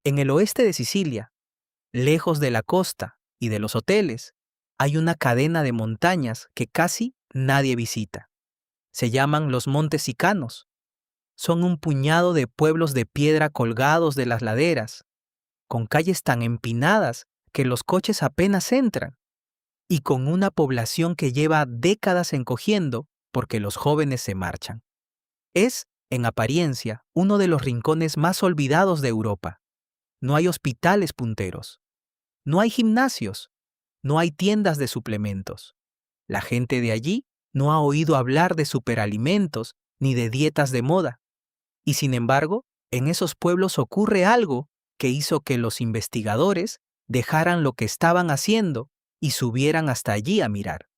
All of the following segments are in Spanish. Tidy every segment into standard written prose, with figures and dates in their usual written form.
En el oeste de Sicilia, lejos de la costa y de los hoteles, hay una cadena de montañas que casi nadie visita. Se llaman los Montes Sicanos. Son un puñado de pueblos de piedra colgados de las laderas, con calles tan empinadas que los coches apenas entran, y con una población que lleva décadas encogiendo porque los jóvenes se marchan. Es, en apariencia, uno de los rincones más olvidados de Europa. No hay hospitales punteros, no hay gimnasios, no hay tiendas de suplementos. La gente de allí no ha oído hablar de superalimentos ni de dietas de moda. Y sin embargo, en esos pueblos ocurre algo que hizo que los investigadores dejaran lo que estaban haciendo y subieran hasta allí a mirar.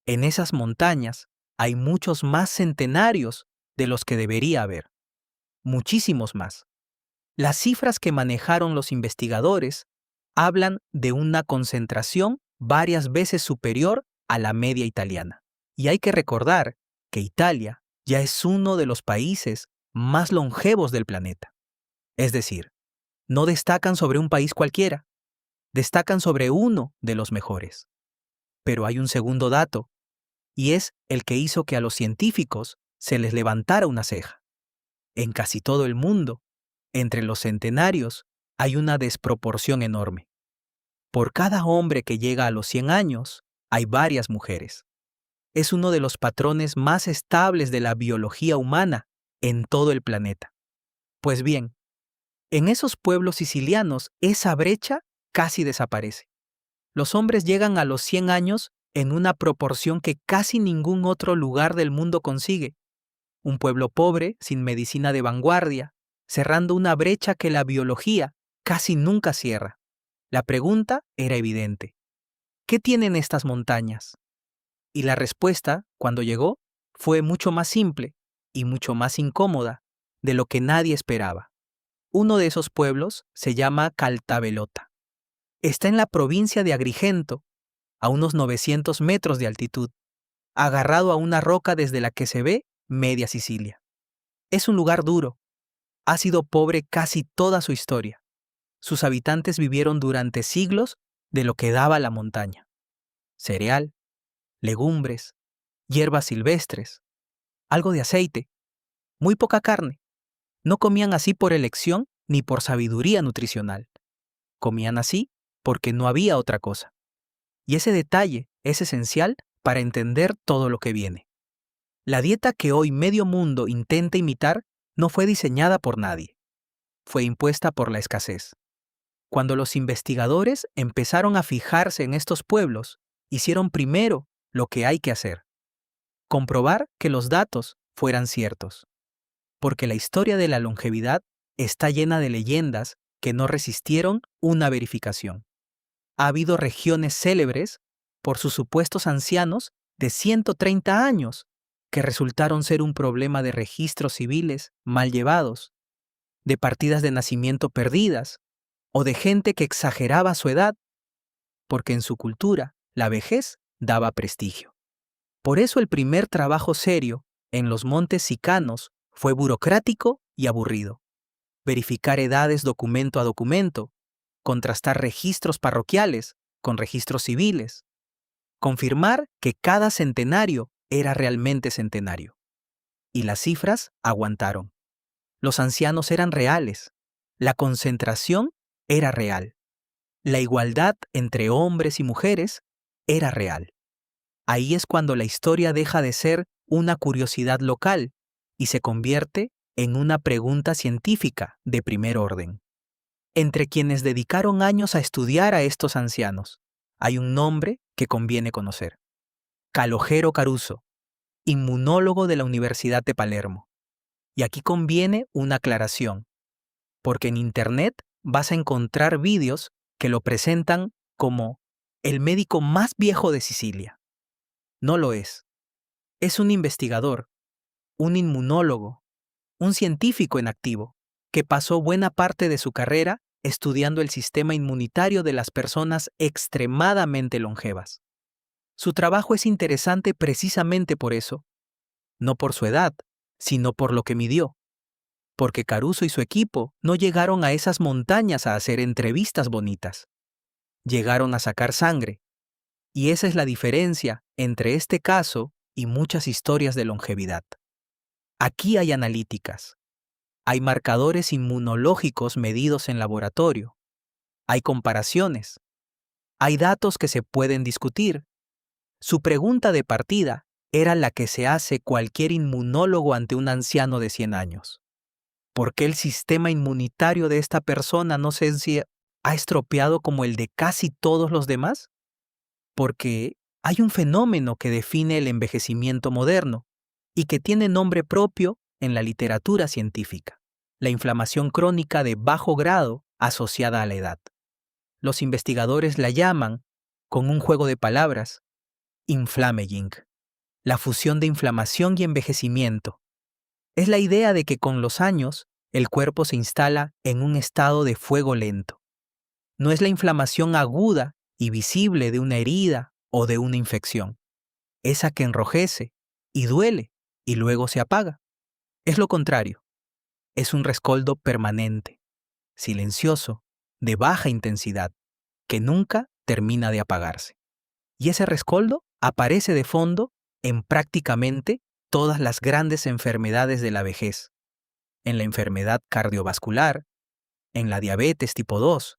En esas montañas hay muchos más centenarios de los que debería haber. Muchísimos más. Las cifras que manejaron los investigadores hablan de una concentración varias veces superior a la media italiana. Y hay que recordar que Italia ya es uno de los países más longevos del planeta. Es decir, no destacan sobre un país cualquiera, destacan sobre uno de los mejores. Pero hay un segundo dato, y es el que hizo que a los científicos se les levantara una ceja. En casi todo el mundo, entre los centenarios, hay una desproporción enorme. Por cada hombre que llega a los 100 años, hay varias mujeres. Es uno de los patrones más estables de la biología humana en todo el planeta. Pues bien, en esos pueblos sicilianos esa brecha casi desaparece. Los hombres llegan a los 100 años en una proporción que casi ningún otro lugar del mundo consigue. Un pueblo pobre, sin medicina de vanguardia, cerrando una brecha que la biología casi nunca cierra. La pregunta era evidente. ¿Qué tienen estas montañas? Y la respuesta, cuando llegó, fue mucho más simple y mucho más incómoda de lo que nadie esperaba. Uno de esos pueblos se llama Caltabellotta. Está en la provincia de Agrigento, a unos 900 metros de altitud, agarrado a una roca desde la que se ve media Sicilia. Es un lugar duro. Ha sido pobre casi toda su historia. Sus habitantes vivieron durante siglos de lo que daba la montaña. Cereal, legumbres, hierbas silvestres, algo de aceite, muy poca carne. No comían así por elección ni por sabiduría nutricional. Comían así porque no había otra cosa. Y ese detalle es esencial para entender todo lo que viene. La dieta que hoy medio mundo intenta imitar no fue diseñada por nadie. Fue impuesta por la escasez. Cuando los investigadores empezaron a fijarse en estos pueblos, hicieron primero lo que hay que hacer: comprobar que los datos fueran ciertos. Porque la historia de la longevidad está llena de leyendas que no resistieron una verificación. Ha habido regiones célebres por sus supuestos ancianos de 130 años que resultaron ser un problema de registros civiles mal llevados, de partidas de nacimiento perdidas o de gente que exageraba su edad, porque en su cultura la vejez daba prestigio. Por eso el primer trabajo serio en los Montes Sicanos fue burocrático y aburrido. Verificar edades documento a documento, contrastar registros parroquiales con registros civiles, confirmar que cada centenario era realmente centenario. Y las cifras aguantaron. Los ancianos eran reales. La concentración era real. La igualdad entre hombres y mujeres era real. Ahí es cuando la historia deja de ser una curiosidad local y se convierte en una pregunta científica de primer orden. Entre quienes dedicaron años a estudiar a estos ancianos, hay un nombre que conviene conocer: Calogero Caruso, inmunólogo de la Universidad de Palermo. Y aquí conviene una aclaración, porque en Internet vas a encontrar vídeos que lo presentan como el médico más viejo de Sicilia. No lo es. Es un investigador, un inmunólogo, un científico en activo, que pasó buena parte de su carrera estudiando el sistema inmunitario de las personas extremadamente longevas. Su trabajo es interesante precisamente por eso, no por su edad, sino por lo que midió. porque Caruso y su equipo no llegaron a esas montañas a hacer entrevistas bonitas. Llegaron a sacar sangre. Y esa es la diferencia entre este caso y muchas historias de longevidad. Aquí hay analíticas. Hay marcadores inmunológicos medidos en laboratorio. Hay comparaciones. Hay datos que se pueden discutir. Su pregunta de partida era la que se hace cualquier inmunólogo ante un anciano de 100 años. ¿Por qué el sistema inmunitario de esta persona no se ha estropeado como el de casi todos los demás? Porque hay un fenómeno que define el envejecimiento moderno y que tiene nombre propio en la literatura científica: la inflamación crónica de bajo grado asociada a la edad. Los investigadores la llaman, con un juego de palabras, inflammaging, la fusión de inflamación y envejecimiento. Es la idea de que con los años el cuerpo se instala en un estado de fuego lento. No es la inflamación aguda y visible de una herida o de una infección, esa que enrojece y duele y luego se apaga. Es lo contrario. Es un rescoldo permanente, silencioso, de baja intensidad, que nunca termina de apagarse. Y ese rescoldo aparece de fondo en prácticamente todas las grandes enfermedades de la vejez: en la enfermedad cardiovascular, en la diabetes tipo 2,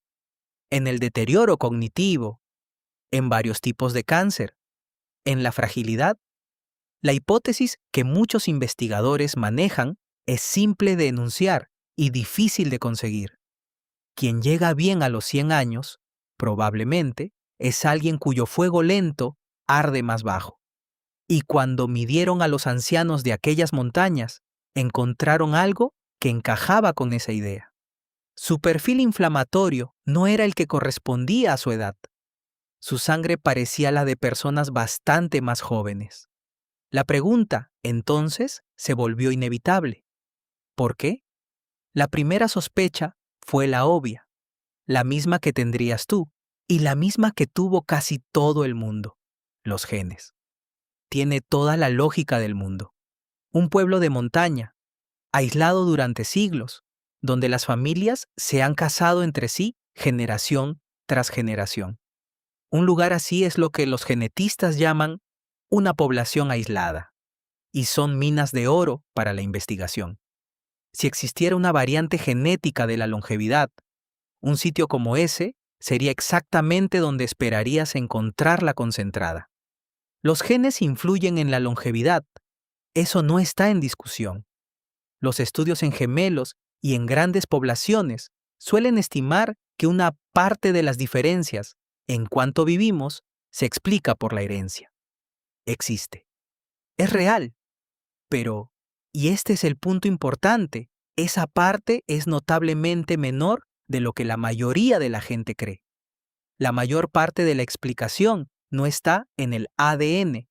en el deterioro cognitivo, en varios tipos de cáncer, en la fragilidad. La hipótesis que muchos investigadores manejan es simple de enunciar y difícil de conseguir. Quien llega bien a los 100 años, probablemente, es alguien cuyo fuego lento arde más bajo. Y cuando midieron a los ancianos de aquellas montañas, encontraron algo que encajaba con esa idea. Su perfil inflamatorio no era el que correspondía a su edad. Su sangre parecía la de personas bastante más jóvenes. La pregunta, entonces, se volvió inevitable. ¿Por qué? La primera sospecha fue la obvia, la misma que tendrías tú y la misma que tuvo casi todo el mundo: los genes. Tiene toda la lógica del mundo. Un pueblo de montaña, aislado durante siglos, donde las familias se han casado entre sí generación tras generación. Un lugar así es lo que los genetistas llaman una población aislada, y son minas de oro para la investigación. Si existiera una variante genética de la longevidad, un sitio como ese sería exactamente donde esperarías encontrarla concentrada. Los genes influyen en la longevidad. Eso no está en discusión. Los estudios en gemelos y en grandes poblaciones suelen estimar que una parte de las diferencias en cuanto vivimos se explica por la herencia. Existe. Es real. Pero, y este es el punto importante, esa parte es notablemente menor de lo que la mayoría de la gente cree. La mayor parte de la explicación no está en el ADN.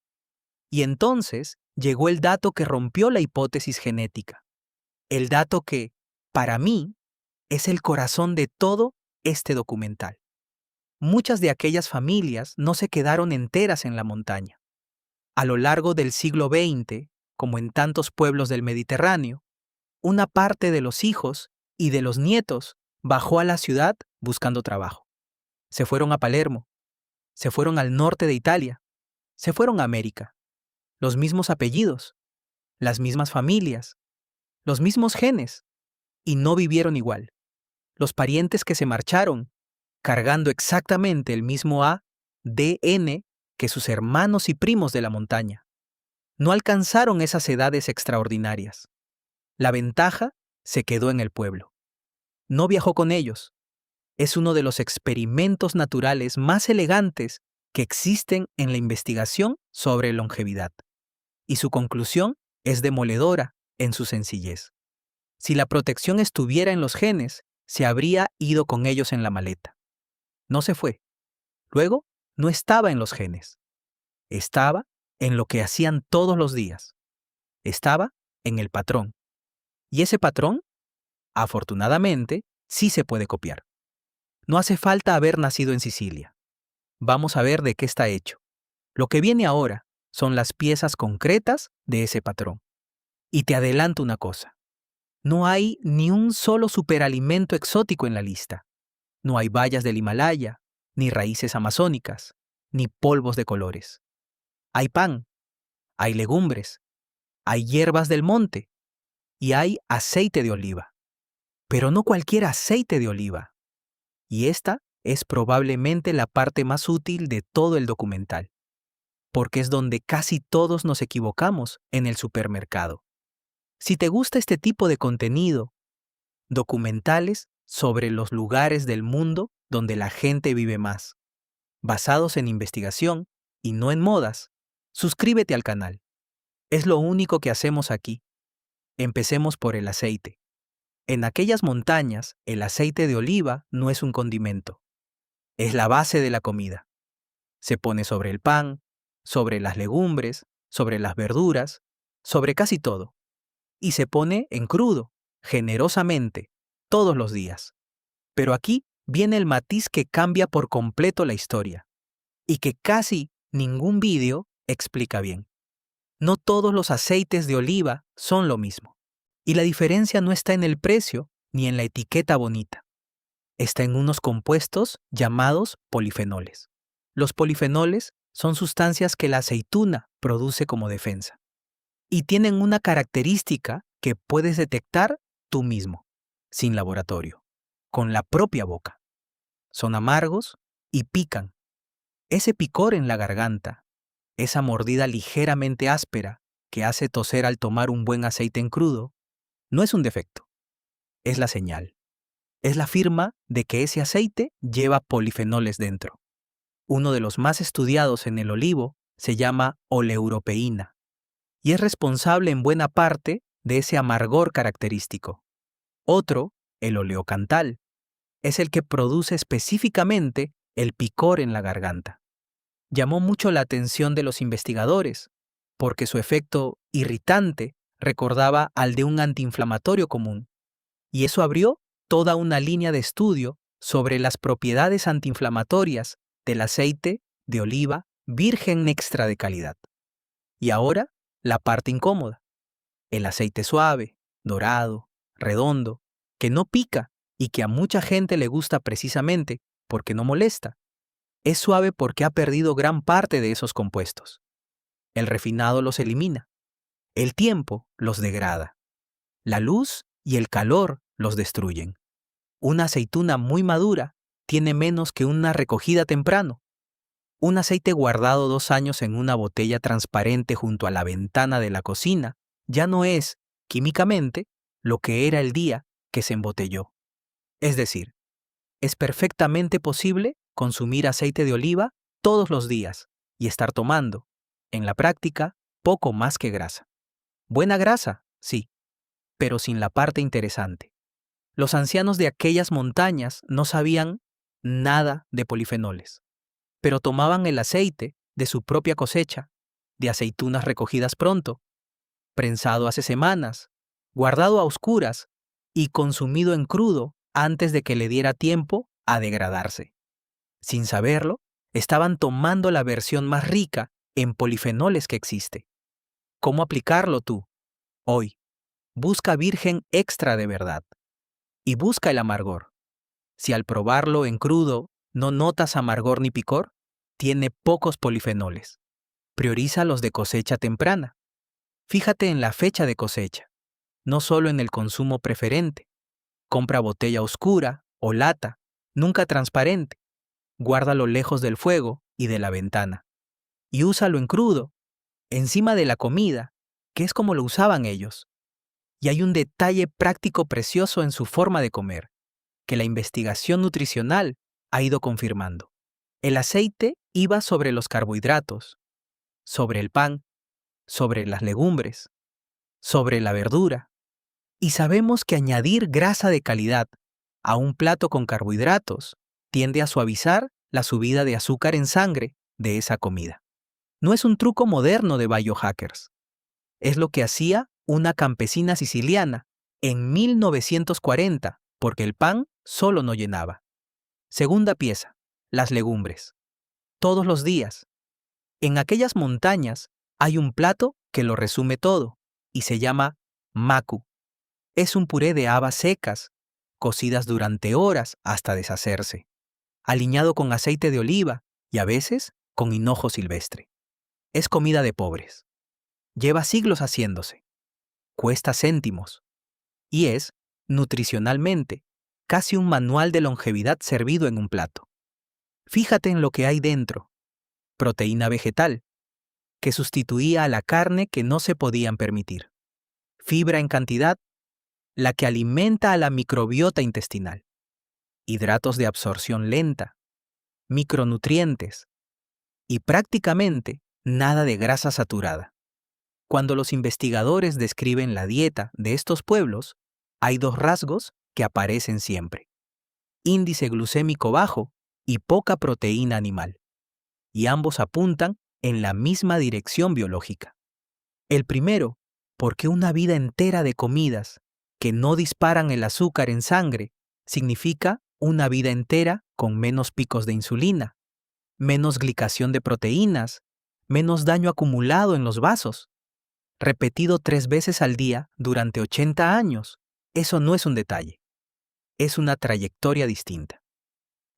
Y entonces llegó el dato que rompió la hipótesis genética. El dato que, para mí, es el corazón de todo este documental. Muchas de aquellas familias no se quedaron enteras en la montaña. A lo largo del siglo XX, como en tantos pueblos del Mediterráneo, una parte de los hijos y de los nietos bajó a la ciudad buscando trabajo. Se fueron a Palermo, se fueron al norte de Italia, se fueron a América. Los mismos apellidos, las mismas familias, los mismos genes, y no vivieron igual. Los parientes que se marcharon, cargando exactamente el mismo ADN que sus hermanos y primos de la montaña, no alcanzaron esas edades extraordinarias. La ventaja se quedó en el pueblo. No viajó con ellos. Es uno de los experimentos naturales más elegantes que existen en la investigación sobre longevidad. Y su conclusión es demoledora en su sencillez. Si la protección estuviera en los genes, se habría ido con ellos en la maleta. No se fue. Luego, no estaba en los genes. Estaba en lo que hacían todos los días. Estaba en el patrón. Y ese patrón, afortunadamente, sí se puede copiar. No hace falta haber nacido en Sicilia. Vamos a ver de qué está hecho. Lo que viene ahora son las piezas concretas de ese patrón. Y te adelanto una cosa. No hay ni un solo superalimento exótico en la lista. No hay bayas del Himalaya, ni raíces amazónicas, ni polvos de colores. Hay pan, hay legumbres, hay hierbas del monte y hay aceite de oliva. Pero no cualquier aceite de oliva. Y esta es probablemente la parte más útil de todo el documental, porque es donde casi todos nos equivocamos en el supermercado. Si te gusta este tipo de contenido, documentales sobre los lugares del mundo donde la gente vive más, basados en investigación y no en modas, suscríbete al canal. Es lo único que hacemos aquí. Empecemos por el aceite. En aquellas montañas, el aceite de oliva no es un condimento. Es la base de la comida. Se pone sobre el pan, sobre las legumbres, sobre las verduras, sobre casi todo. Y se pone en crudo, generosamente, todos los días. Pero aquí viene el matiz que cambia por completo la historia, y que casi ningún vídeo explica bien. No todos los aceites de oliva son lo mismo. Y la diferencia no está en el precio ni en la etiqueta bonita. Está en unos compuestos llamados polifenoles. Los polifenoles son sustancias que la aceituna produce como defensa. Y tienen una característica que puedes detectar tú mismo, sin laboratorio, con la propia boca. Son amargos y pican. Ese picor en la garganta, esa mordida ligeramente áspera que hace toser al tomar un buen aceite en crudo, no es un defecto, es la señal. Es la firma de que ese aceite lleva polifenoles dentro. Uno de los más estudiados en el olivo se llama oleuropeína y es responsable en buena parte de ese amargor característico. Otro, el oleocantal, es el que produce específicamente el picor en la garganta. Llamó mucho la atención de los investigadores porque su efecto irritante recordaba al de un antiinflamatorio común, y eso abrió toda una línea de estudio sobre las propiedades antiinflamatorias del aceite de oliva virgen extra de calidad. Y ahora, la parte incómoda. El aceite suave, dorado, redondo, que no pica y que a mucha gente le gusta precisamente porque no molesta. Es suave porque ha perdido gran parte de esos compuestos. El refinado los elimina. El tiempo los degrada. La luz y el calor los destruyen. Una aceituna muy madura tiene menos que una recogida temprano. Un aceite guardado 2 años en una botella transparente junto a la ventana de la cocina ya no es, químicamente, lo que era el día que se embotelló. Es decir, es perfectamente posible consumir aceite de oliva todos los días y estar tomando, en la práctica, poco más que grasa. Buena grasa, sí, pero sin la parte interesante. Los ancianos de aquellas montañas no sabían nada de polifenoles, pero tomaban el aceite de su propia cosecha, de aceitunas recogidas pronto, prensado hace semanas, guardado a oscuras y consumido en crudo antes de que le diera tiempo a degradarse. Sin saberlo, estaban tomando la versión más rica en polifenoles que existe. ¿Cómo aplicarlo tú? Hoy, busca virgen extra de verdad. Y busca el amargor. Si al probarlo en crudo no notas amargor ni picor, tiene pocos polifenoles. Prioriza los de cosecha temprana. Fíjate en la fecha de cosecha, no solo en el consumo preferente. Compra botella oscura o lata, nunca transparente. Guárdalo lejos del fuego y de la ventana. Y úsalo en crudo, encima de la comida, que es como lo usaban ellos. Y hay un detalle práctico precioso en su forma de comer, que la investigación nutricional ha ido confirmando. El aceite iba sobre los carbohidratos, sobre el pan, sobre las legumbres, sobre la verdura. Y sabemos que añadir grasa de calidad a un plato con carbohidratos tiende a suavizar la subida de azúcar en sangre de esa comida. No es un truco moderno de biohackers. Es lo que hacía una campesina siciliana en 1940, porque el pan solo no llenaba. Segunda pieza, las legumbres. Todos los días. En aquellas montañas hay un plato que lo resume todo y se llama macu. Es un puré de habas secas, cocidas durante horas hasta deshacerse, aliñado con aceite de oliva y a veces con hinojo silvestre. Es comida de pobres. Lleva siglos haciéndose. Cuesta céntimos. Y es, nutricionalmente, casi un manual de longevidad servido en un plato. Fíjate en lo que hay dentro. Proteína vegetal, que sustituía a la carne que no se podían permitir. Fibra en cantidad, la que alimenta a la microbiota intestinal. Hidratos de absorción lenta, micronutrientes y prácticamente nada de grasa saturada. Cuando los investigadores describen la dieta de estos pueblos, hay dos rasgos que aparecen siempre: índice glucémico bajo y poca proteína animal. Y ambos apuntan en la misma dirección biológica. El primero, porque una vida entera de comidas que no disparan el azúcar en sangre significa una vida entera con menos picos de insulina, menos glicación de proteínas, menos daño acumulado en los vasos. Repetido 3 veces al día durante 80 años, eso no es un detalle, es una trayectoria distinta.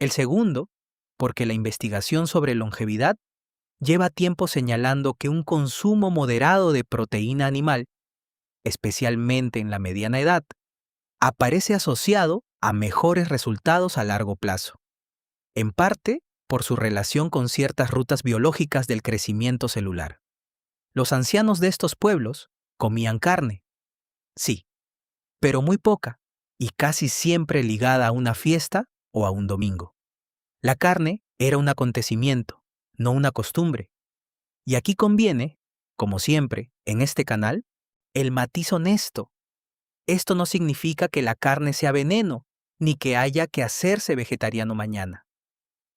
El segundo, porque la investigación sobre longevidad lleva tiempo señalando que un consumo moderado de proteína animal, especialmente en la mediana edad, aparece asociado a mejores resultados a largo plazo, en parte por su relación con ciertas rutas biológicas del crecimiento celular. Los ancianos de estos pueblos comían carne, sí, pero muy poca y casi siempre ligada a una fiesta o a un domingo. La carne era un acontecimiento, no una costumbre. Y aquí conviene, como siempre, en este canal, el matiz honesto. Esto no significa que la carne sea veneno, ni que haya que hacerse vegetariano mañana.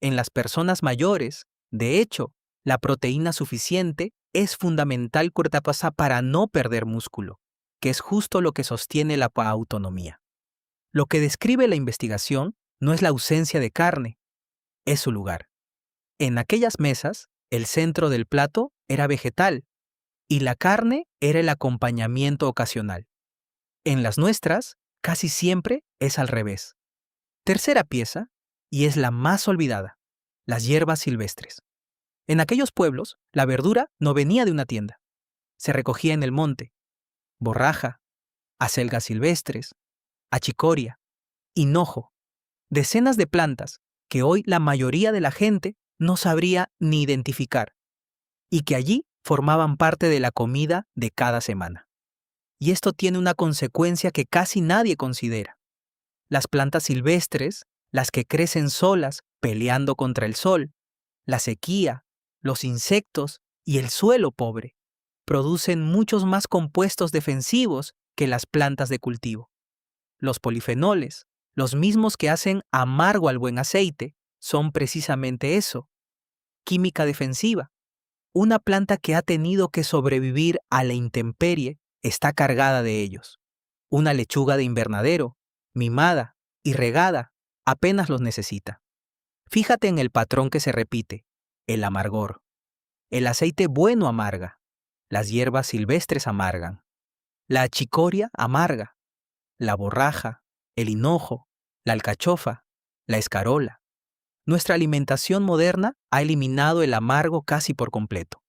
En las personas mayores, de hecho, la proteína suficiente es fundamental cortapasa para no perder músculo, que es justo lo que sostiene la autonomía. Lo que describe la investigación no es la ausencia de carne, es su lugar. En aquellas mesas, el centro del plato era vegetal y la carne era el acompañamiento ocasional. En las nuestras, casi siempre es al revés. Tercera pieza, y es la más olvidada: las hierbas silvestres. En aquellos pueblos, la verdura no venía de una tienda. Se recogía en el monte: borraja, acelgas silvestres, achicoria, hinojo, decenas de plantas que hoy la mayoría de la gente no sabría ni identificar, y que allí formaban parte de la comida de cada semana. Y esto tiene una consecuencia que casi nadie considera. Las plantas silvestres, las que crecen solas peleando contra el sol, la sequía, los insectos y el suelo pobre, producen muchos más compuestos defensivos que las plantas de cultivo. Los polifenoles, los mismos que hacen amargo al buen aceite, son precisamente eso: química defensiva. Una planta que ha tenido que sobrevivir a la intemperie está cargada de ellos. Una lechuga de invernadero, mimada y regada, apenas los necesita. Fíjate en el patrón que se repite: el amargor. El aceite bueno amarga. Las hierbas silvestres amargan. La achicoria amarga. La borraja, el hinojo, la alcachofa, la escarola. Nuestra alimentación moderna ha eliminado el amargo casi por completo.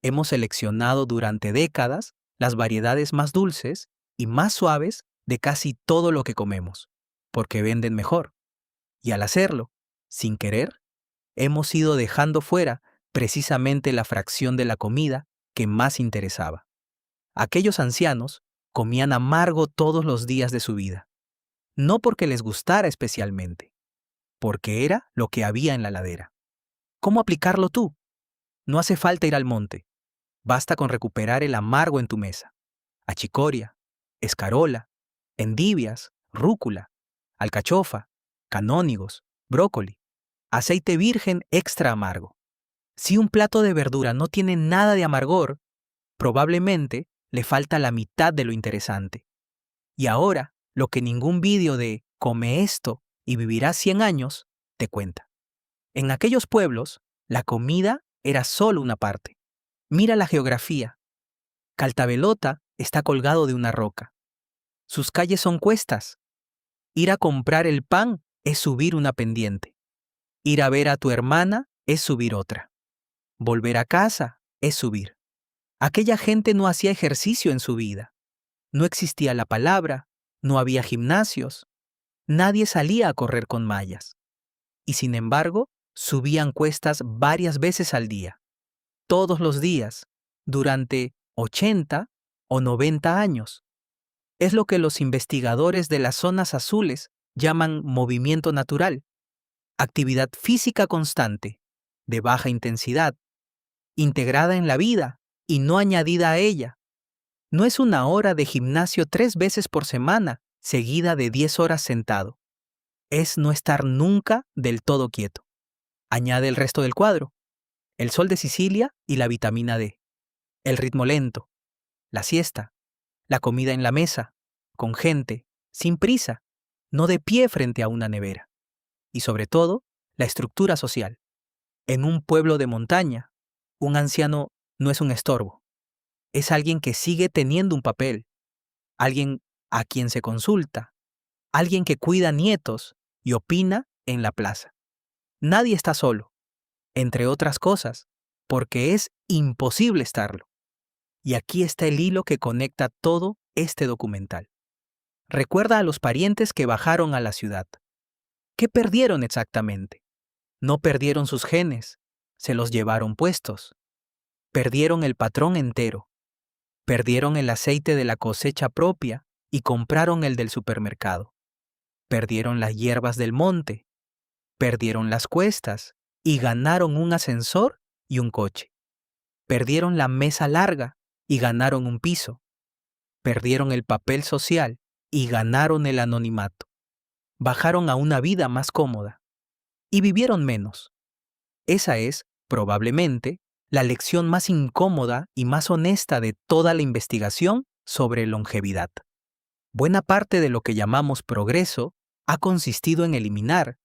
Hemos seleccionado durante décadas las variedades más dulces y más suaves de casi todo lo que comemos, porque venden mejor. Y al hacerlo, sin querer, hemos ido dejando fuera precisamente la fracción de la comida que más interesaba. Aquellos ancianos comían amargo todos los días de su vida, no porque les gustara especialmente, porque era lo que había en la ladera. ¿Cómo aplicarlo tú? No hace falta ir al monte. Basta con recuperar el amargo en tu mesa: achicoria, escarola, endivias, rúcula, alcachofa, canónigos, brócoli, aceite virgen extra amargo. Si un plato de verdura no tiene nada de amargor, probablemente le falta la mitad de lo interesante. Y ahora, lo que ningún vídeo de "come esto y vivirás 100 años" te cuenta. En aquellos pueblos, la comida era solo una parte. Mira la geografía. Caltabelota está colgado de una roca. Sus calles son cuestas. Ir a comprar el pan es subir una pendiente. Ir a ver a tu hermana es subir otra. Volver a casa es subir. Aquella gente no hacía ejercicio en su vida. No existía la palabra, no había gimnasios, nadie salía a correr con mallas. Y sin embargo, subían cuestas varias veces al día, todos los días, durante 80 o 90 años. Es lo que los investigadores de las zonas azules llaman movimiento natural, actividad física constante, de baja intensidad, integrada en la vida y no añadida a ella. No es una hora de gimnasio 3 veces por semana, seguida de 10 horas sentado. Es no estar nunca del todo quieto. Añade el resto del cuadro: el sol de Sicilia y la vitamina D, el ritmo lento, la siesta, la comida en la mesa, con gente, sin prisa, no de pie frente a una nevera. Y sobre todo, la estructura social. En un pueblo de montaña, un anciano no es un estorbo. Es alguien que sigue teniendo un papel, alguien a quien se consulta, alguien que cuida nietos y opina en la plaza. Nadie está solo, entre otras cosas, porque es imposible estarlo. Y aquí está el hilo que conecta todo este documental. Recuerda a los parientes que bajaron a la ciudad. ¿Qué perdieron exactamente? No perdieron sus genes, se los llevaron puestos. Perdieron el patrón entero. Perdieron el aceite de la cosecha propia y compraron el del supermercado. Perdieron las hierbas del monte. Perdieron las cuestas y ganaron un ascensor y un coche. Perdieron la mesa larga y ganaron un piso. Perdieron el papel social y ganaron el anonimato. Bajaron a una vida más cómoda y vivieron menos. Esa es, probablemente, la lección más incómoda y más honesta de toda la investigación sobre longevidad. Buena parte de lo que llamamos progreso ha consistido en eliminar,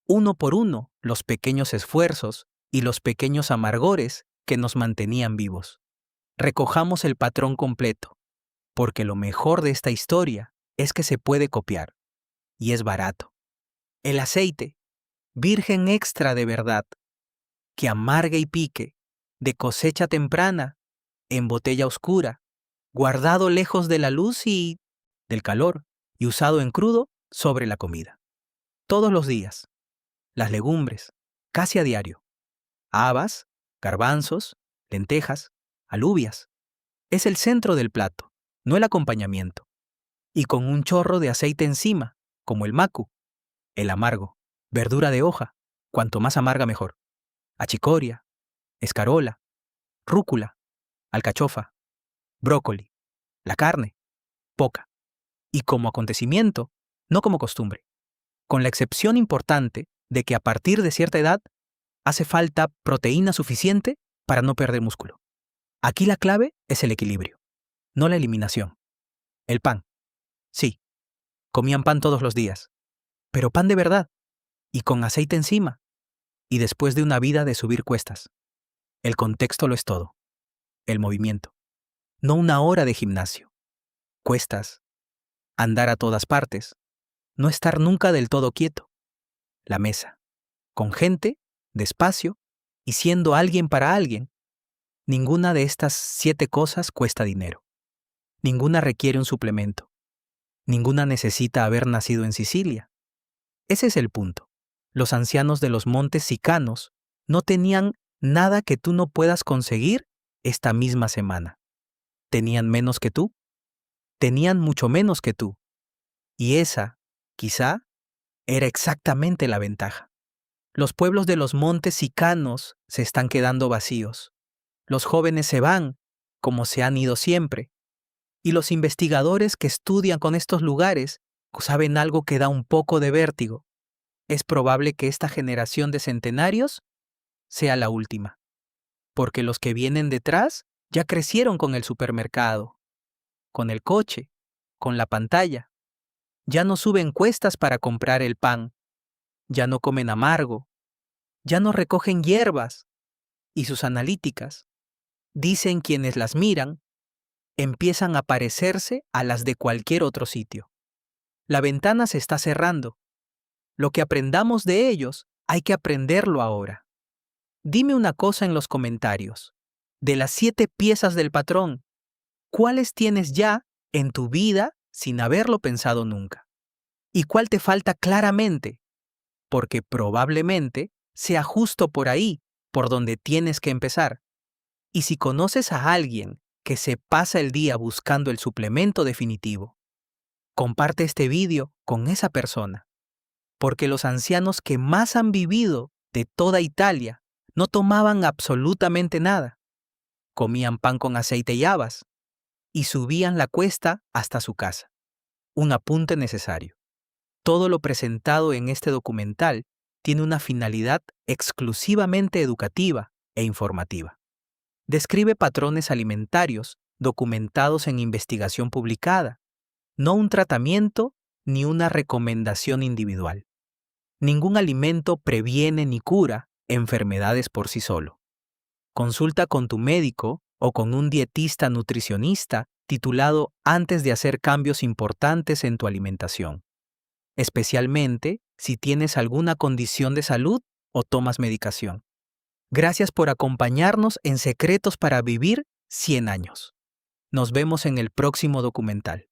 uno por uno, los pequeños esfuerzos y los pequeños amargores que nos mantenían vivos. Recojamos el patrón completo, porque lo mejor de esta historia es que se puede copiar, y es barato. El aceite, virgen extra de verdad, que amargue y pique, de cosecha temprana, en botella oscura, guardado lejos de la luz y del calor, y usado en crudo sobre la comida. Todos los días. Las legumbres, casi a diario. Habas, garbanzos, lentejas, alubias. Es el centro del plato, no el acompañamiento. Y con un chorro de aceite encima, como el macu, el amargo, verdura de hoja, cuanto más amarga mejor. Achicoria, escarola, rúcula, alcachofa, brócoli, la carne, poca. Y como acontecimiento, no como costumbre. Con la excepción importante de que a partir de cierta edad hace falta proteína suficiente para no perder músculo. Aquí la clave es el equilibrio, no la eliminación. El pan. Sí, comían pan todos los días, pero pan de verdad, y con aceite encima, y después de una vida de subir cuestas. El contexto lo es todo. El movimiento. No una hora de gimnasio. Cuestas. Andar a todas partes. No estar nunca del todo quieto. La mesa. Con gente, despacio, y siendo alguien para alguien. Ninguna de estas 7 cosas cuesta dinero. Ninguna requiere un suplemento. Ninguna necesita haber nacido en Sicilia. Ese es el punto. Los ancianos de los montes sicanos no tenían nada que tú no puedas conseguir esta misma semana. ¿Tenían menos que tú? Tenían mucho menos que tú. Y esa, quizá, era exactamente la ventaja. Los pueblos de los montes sicanos se están quedando vacíos. Los jóvenes se van, como se han ido siempre. Y los investigadores que estudian con estos lugares saben algo que da un poco de vértigo. Es probable que esta generación de centenarios sea la última, porque los que vienen detrás ya crecieron con el supermercado, con el coche, con la pantalla. Ya no suben cuestas para comprar el pan, ya no comen amargo, ya no recogen hierbas, y sus analíticas, dicen quienes las miran, empiezan a parecerse a las de cualquier otro sitio. La ventana se está cerrando. Lo que aprendamos de ellos, hay que aprenderlo ahora. Dime una cosa en los comentarios. De las 7 piezas del patrón, ¿cuáles tienes ya en tu vida sin haberlo pensado nunca? ¿Y cuál te falta claramente? Porque probablemente sea justo por ahí por donde tienes que empezar. Y si conoces a alguien que se pasa el día buscando el suplemento definitivo, comparte este vídeo con esa persona. Porque los ancianos que más han vivido de toda Italia no tomaban absolutamente nada. Comían pan con aceite y habas y subían la cuesta hasta su casa. Un apunte necesario. Todo lo presentado en este documental tiene una finalidad exclusivamente educativa e informativa. Describe patrones alimentarios documentados en investigación publicada, no un tratamiento ni una recomendación individual. Ningún alimento previene ni cura enfermedades por sí solo. Consulta con tu médico o con un dietista nutricionista titulado antes de hacer cambios importantes en tu alimentación, especialmente si tienes alguna condición de salud o tomas medicación. Gracias por acompañarnos en Secretos para Vivir 100 años. Nos vemos en el próximo documental.